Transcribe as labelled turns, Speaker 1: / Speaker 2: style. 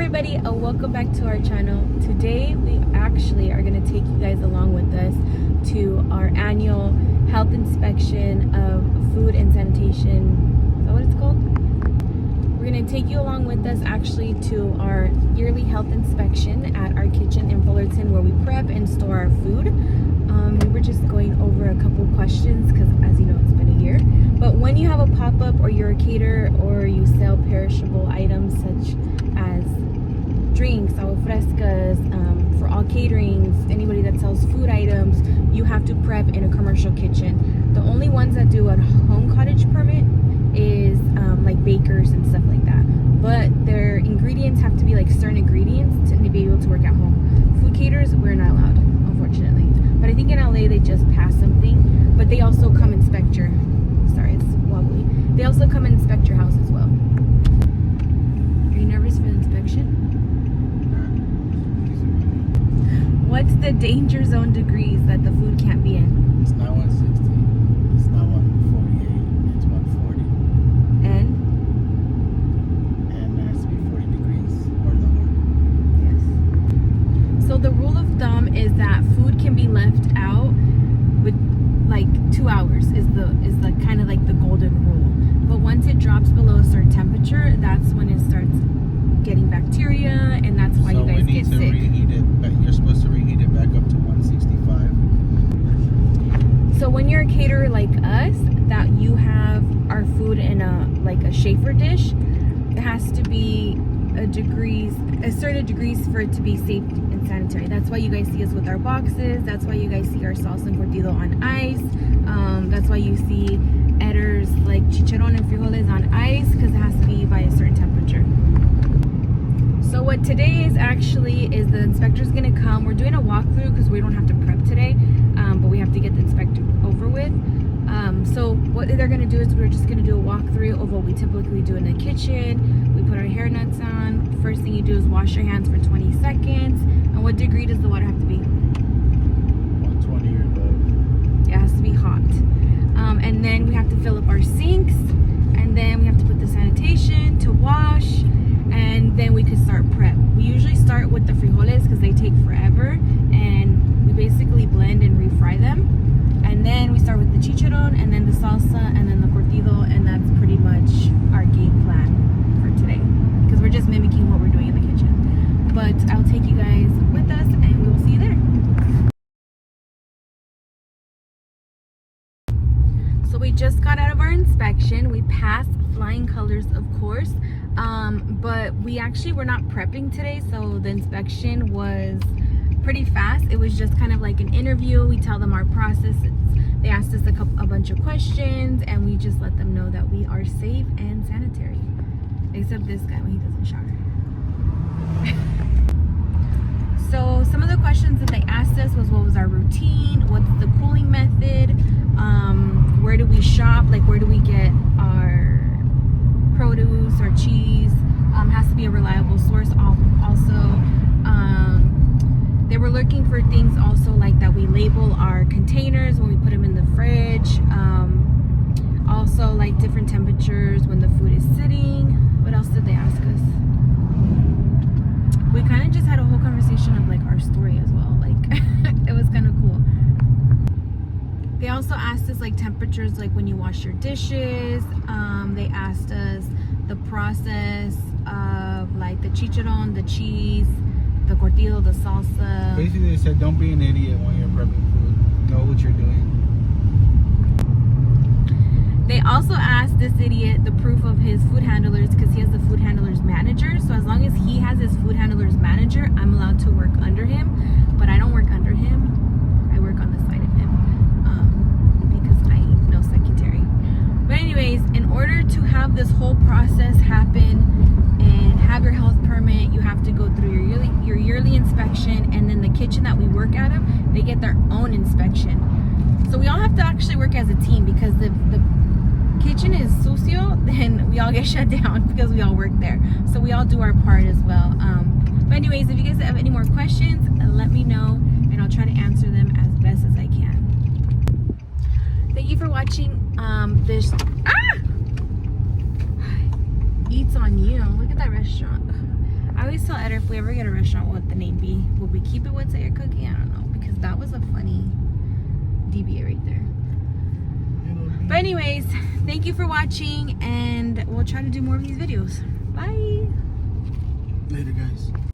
Speaker 1: everybody, welcome back to our channel. Today we actually are going to take you guys along with us to our annual health inspection of food and sanitation. Is that what it's called? We're going to take you along with us actually to our yearly health inspection at our kitchen in Fullerton, where we prep and store our food. We were just going over a couple questions because, as you know, it's been a year. But when you have a pop-up or you're a caterer or you sell perishable items such as drinks, agua frescas, for all caterings, anybody that sells food items, you have to prep in a commercial kitchen. The only ones that do a home cottage permit is like bakers and stuff like that. But their ingredients have to be like certain ingredients to be able to work at home. Food caterers, we're not allowed, unfortunately. But I think in LA they just passed something. But they also come inspect your, sorry, it's wobbly. They also come and inspect your house as well. Are you nervous for the inspection? What's the danger zone degrees that the food can't be in?
Speaker 2: It's not 160. It's not 148. It's 140.
Speaker 1: And
Speaker 2: it has to be 40 degrees or lower.
Speaker 1: yes. So the rule of thumb is that food can be left out with like 2 hours is the kind of like the golden rule. But once it drops below a certain temperature, that's when it starts getting bacteria, and that's why you guys get sick.
Speaker 2: Reheat it, but you're supposed to reheat it back up to 165.
Speaker 1: So when you're a caterer like us, that you have our food in a shafer dish, it has to be a certain degrees for it to be safe and sanitary. That's why you guys see us with our boxes. That's why you guys see our salsa and cortido on ice. That's why you see caterers like chicharron and frijoles on ice, because it has to be by a certain temperature. So what today is actually is the inspector's gonna come. We're doing a walkthrough because we don't have to prep today, but we have to get the inspector over with. So what they're gonna do is we're just gonna do a walkthrough of what we typically do in the kitchen. We put our hair nets on. First thing you do is wash your hands for 20 seconds. And what degree does the water have to be?
Speaker 2: 120 or above.
Speaker 1: It has to be hot. And then we have to fill up our sinks, and then we have to put the sanitation to wash, and then we could start prep. We usually start with the frijoles because they take forever, and we basically blend and refry them. And then we start with the chicharron, and then the salsa, and then the cortido, and that's pretty much our game plan for today, because we're just mimicking what we're doing in the kitchen. But I'll take you guys with us, and we will see you there. So we just got out of our inspection. We passed flying colors, of course, but we actually were not prepping today, so the inspection was pretty fast. It was just kind of like an interview. We tell them our process. They asked us a bunch of questions, and we just let them know that we are safe and sanitary, except this guy when he doesn't shower. So some of the questions that they asked us was, what was our routine, what's the cooling method, where do we shop, like where do we get our produce or cheese, has to be a reliable source. Also, they were looking for things also like that we label our containers when we put them in the fridge, also like different temperatures when the food is sitting. What else did they ask us? We kind of just had a whole conversation of like our story as well, like it was kind of cool. They also asked us like temperatures, like when you wash your dishes. They asked us the process of like the chicharron, the cheese, the cortido, the salsa.
Speaker 2: Basically, they said don't be an idiot when you're prepping food. Know what you're doing.
Speaker 1: They also asked this idiot the proof of his food handlers, because he has the food handlers manager. So as long as he has his food handlers manager, I'm allowed to work under him. But I don't work under him. I work on the side of him, because I know secretary. But anyways, in order to have this whole process happen and have your health permit, you have to go through your yearly inspection, and then the kitchen that we work out of, they get their own inspection. So we all have to actually work as a team, because the kitchen is sucio, then we all get shut down because we all work there. So we all do our part as well. But anyways, if you guys have any more questions, let me know, and I'll try to answer them as best as I can. Thank you for watching this. Eats on you. Look at that restaurant. I always tell Eder if we ever get a restaurant, what would the name be? Will we keep it what's that you're cooking? I don't know, because that was a funny DBA right there. But anyways, thank you for watching, and we'll try to do more of these videos. Bye.
Speaker 2: Later, guys.